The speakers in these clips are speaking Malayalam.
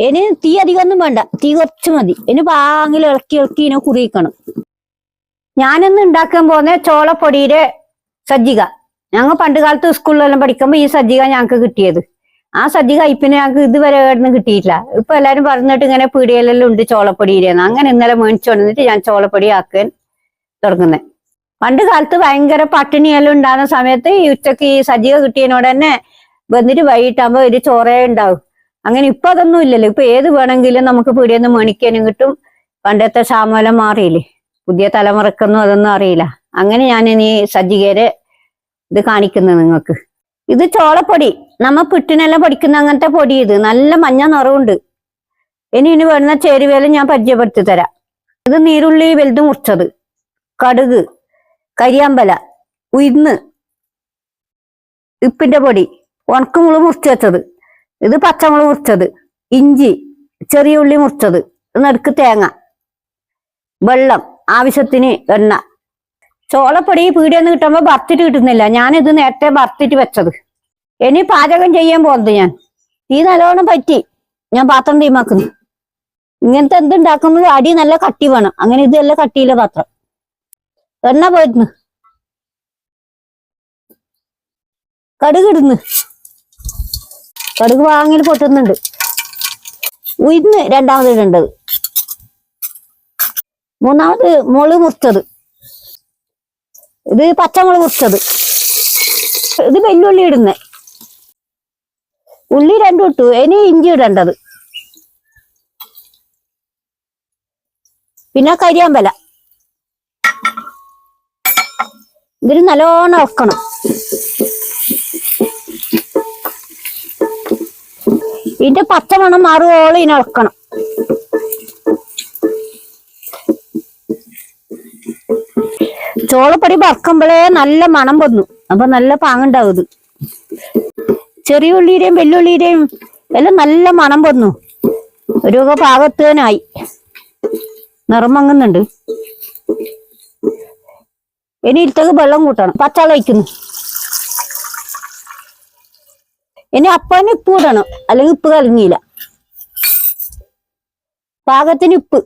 ഇനി തീ അധികമൊന്നും വേണ്ട, തീ കുറച്ച് മതി. ഇനി പാങ്ങിൽ ഇളക്കി ഇളക്കി ഇതിനെ കുറിയിക്കണം. ഞാനിന്ന് ഉണ്ടാക്കാൻ പോകുന്ന ചോളപ്പൊടിയുടെ സജ്ജിക. ഞങ്ങൾ പണ്ട് കാലത്ത് സ്കൂളിലെല്ലാം പഠിക്കുമ്പോ ഈ സജ്ജിക ഞങ്ങൾക്ക് കിട്ടിയത്. ആ സജ്ജിക ഇപ്പിനെ ഞങ്ങൾക്ക് ഇതുവരെ എവിടുന്ന് കിട്ടിയിട്ടില്ല. ഇപ്പൊ എല്ലാരും പറഞ്ഞിട്ട് ഇങ്ങനെ പീടികയിലെല്ലാം ഉണ്ട് ചോളപ്പൊടിയിലെന്ന്. അങ്ങനെ ഇന്നലെ മേടിച്ചു കൊണ്ടിട്ട് ഞാൻ ചോളപ്പൊടി ആക്കാൻ തുടങ്ങുന്നത്. പണ്ട് കാലത്ത് ഭയങ്കര പട്ടിണിയെല്ലാം ഉണ്ടാകുന്ന സമയത്ത് ഈ ഉച്ചക്ക് ഈ സജ്ജിക കിട്ടിയതിനോട് തന്നെ വന്നിട്ട് വൈകിട്ടാകുമ്പോ ഒരു ചോറേ ഉണ്ടാവും. അങ്ങനെ ഇപ്പൊ അതൊന്നും ഇല്ലല്ലോ. ഇപ്പൊ ഏത് വേണമെങ്കിലും നമുക്ക് പീടിയെന്ന് മേടിക്കാനും കിട്ടും. പണ്ടത്തെ ക്ഷാമമെല്ലാം മാറിയില്ലേ. പുതിയ തലമുറക്കൊന്നും അതൊന്നും അറിയില്ല. അങ്ങനെ ഞാൻ ഇനി സജ്ജികയുടെ ഇത് കാണിക്കുന്നത് നിങ്ങൾക്ക്. ഇത് ചോളപ്പൊടി, നമ്മ പിട്ടിനെല്ലാം പൊടിക്കുന്ന അങ്ങനത്തെ പൊടി. ഇത് നല്ല മഞ്ഞ നിറവുണ്ട്. ഇനി വേണ്ടുന്ന ചേരുവയെല്ലാം ഞാൻ പരിചയപ്പെടുത്തി തരാം. ഇത് നീരുള്ളി വലുത് മുറിച്ചത്, കടുക്, കരിയാമ്പല, ഉഴുന്ന്, ഉപ്പിന്റെ പൊടി, ഉണക്കമുളക് മുറിച്ച് വെച്ചത്, ഇത് പച്ചമുളക് മുറിച്ചത്, ഇഞ്ചി, ചെറിയ ഉള്ളി മുറിച്ചത്, നടുക്ക് തേങ്ങ, വെള്ളം, ആവശ്യത്തിന് എണ്ണ. ചോളപ്പൊടി പീടിയെന്ന് കിട്ടുമ്പോ വറുത്തിട്ട് കിട്ടുന്നില്ല. ഞാനിത് നേരത്തെ വറുത്തിട്ട് വെച്ചത്. ഇനി പാചകം ചെയ്യാൻ പോകുന്നത് ഞാൻ. തീ നല്ലോണം പറ്റി ഞാൻ പാത്രം തീമാക്കുന്നു. ഇങ്ങനത്തെ എന്തുണ്ടാക്കുമ്പോൾ അടി നല്ല കട്ടി വേണം. അങ്ങനെ ഇതെല്ലാം കട്ടിയില്ല പാത്രം. എണ്ണ പോയിരുന്നു, കടുക് ഇടുന്നു, കടുക് വാങ്ങിൽ പൊട്ടുന്നുണ്ട്. ഉഴുന്ന് രണ്ടാമത് ഇടേണ്ടത്. മൂന്നാമത് മുളക് മുറിച്ചത്, ഇത് പച്ചമുളക് മുറിച്ചത്, ഇത് വെല്ലുള്ളി ഇടുന്നേ. ഉള്ളി രണ്ടും ഇട്ടു. ഇനി ഇഞ്ചി ഇടേണ്ടത്. പിന്നെ കരിയാമ്പല. ഇതിന് നല്ലോണം ഇളക്കണം. ഇതിന്റെ പച്ചമണം മാറുവോളം ഇതിനെ ഇളക്കണം. ചോളപ്പൊടി വറക്കുമ്പോഴേ നല്ല മണം വന്നു. അപ്പൊ നല്ല പാങ്ങുണ്ടാവും. ഇത് ചെറിയ ഉള്ളിയുടെയും വെല്ലുള്ളിയുടെയും എല്ലാം നല്ല മണം വന്നു. ഒരു പാകത്തേനായി നിറം മങ്ങുന്നുണ്ട്. ഇനി ഇടത്തേക്ക് വെള്ളം കൂട്ടണം. പച്ചവെള്ളം ഒഴിക്കുന്നു. ഇനി അപ്പന് ഉപ്പ് ഇടണം, അല്ലെങ്കിൽ ഉപ്പ് കലങ്ങിയില്ല. പാകത്തിന് ഉപ്പ്.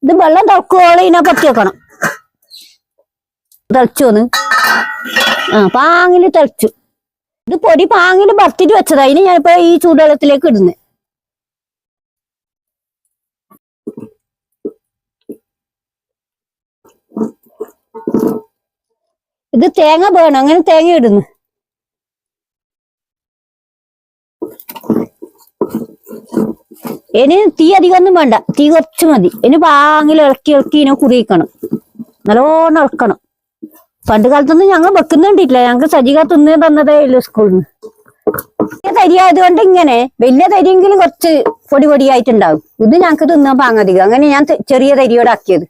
ഇത് വെള്ളം തിളക്കുവോളം ഇതിനെ പറ്റി വെക്കണം. തിളച്ചു വന്ന് പാങ്ങില് തിളച്ചു. ഇത് പൊടി പാങ്ങില് വറുത്തിട്ട് വെച്ചതാ. ഇനി ഞാനിപ്പോ ഈ ചൂടുവെള്ളത്തിലേക്ക് ഇടുന്നു. ഇത് തേങ്ങ വേണം, അങ്ങനെ തേങ്ങ ഇടുന്നു. ഇനി തീ അധികമൊന്നും വേണ്ട, തീ കുറച്ച് മതി. ഇനി പാങ്ങിൽ ഇളക്കി ഇളക്കി ഇതിനെ കുറിയിക്കണം. നല്ലോണം ഇളക്കണം. പണ്ട് കാലത്തൊന്നും ഞങ്ങൾ വെക്കുന്നുണ്ടില്ല. ഞങ്ങൾക്ക് സജ്ജിക തിന്നു തന്നതേ ഇല്ല സ്കൂളിൽ നിന്ന്. വലിയ തരി ആയതുകൊണ്ട് ഇങ്ങനെ, വലിയ തരിയെങ്കിലും കുറച്ച് പൊടി പൊടിയായിട്ടുണ്ടാവും. ഇത് ഞങ്ങൾക്ക് തിന്നാൻ പാങ്ങധികം. അങ്ങനെ ഞാൻ ചെറിയ തരിയോടെ ആക്കിയത്.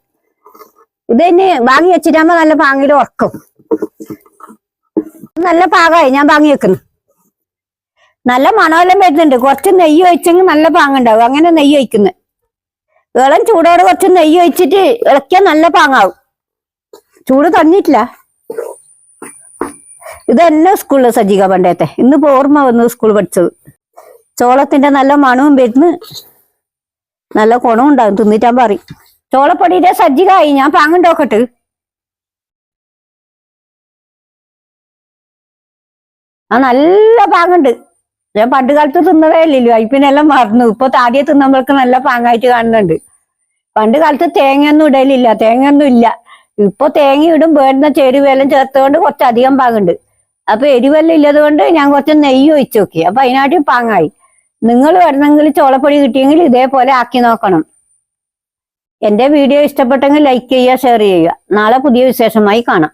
ഇത് തന്നെ വാങ്ങി വെച്ചിട്ടാകുമ്പോ നല്ല പാങ്ങിൽ ഉറക്കും. നല്ല പാകമായി ഞാൻ വാങ്ങി വെക്കുന്നു. നല്ല മണമെല്ലാം വരുന്നുണ്ട്. കുറച്ച് നെയ്യ് ഒഴിച്ചെങ്കിൽ നല്ല പാങ്ങുണ്ടാവും. അങ്ങനെ നെയ്യ് ഒഴിക്കുന്നത്. ഇളം ചൂടോടെ കുറച്ച് നെയ്യ് ഒഴിച്ചിട്ട് ഇളക്കിയാൽ നല്ല പാങ്ങാവും. ചൂട് തന്നിട്ടില്ല. ഇത് തന്നെ സ്കൂളിലെ സജ്ജിക പണ്ടത്തെ. ഇന്നിപ്പോ ഓർമ്മ വന്നു സ്കൂൾ പഠിച്ചത്. ചോളത്തിന്റെ നല്ല മണവും വരുന്ന്, നല്ല കുണവും ഉണ്ടാവും. തിന്നിട്ടാൻ പറയും. ചോളപ്പൊടിയുടെ സജ്ജിക ആയി. ഞാൻ പാങ്ങുണ്ടോക്കട്ട്. നല്ല പാങ്ങുണ്ട്. ഞാൻ പണ്ട് കാലത്ത് തിന്നതേ ഇല്ലല്ലോ. അയ്പിനെല്ലാം മറന്നു. ഇപ്പൊ താടിയെ തിന്നുമ്പോഴേക്ക് നല്ല പാങ്ങായിട്ട് കാണുന്നുണ്ട്. പണ്ട് കാലത്ത് തേങ്ങയൊന്നും ഇടലില്ല, തേങ്ങയൊന്നും ഇല്ല. ഇപ്പൊ തേങ്ങ ഇടും. വേണ്ടുന്ന ചേരുവെല്ലാം ചേർത്തുകൊണ്ട് കുറച്ചധികം പാങ്ങുണ്ട്. അപ്പൊ എരിവെല്ലാം ഇല്ലത് കൊണ്ട് ഞാൻ കുറച്ച് നെയ്യ് ഒഴിച്ചു നോക്കി. അപ്പൊ അതിനായിട്ട് പാങ്ങായി. നിങ്ങൾ വരുന്നെങ്കിൽ ചോളപ്പൊടി കിട്ടിയെങ്കിൽ ഇതേപോലെ ആക്കി നോക്കണം. എന്റെ വീഡിയോ ഇഷ്ടപ്പെട്ടെങ്കിൽ ലൈക്ക് ചെയ്യുക, ഷെയർ ചെയ്യുക. നാളെ പുതിയ വിശേഷമായി കാണാം.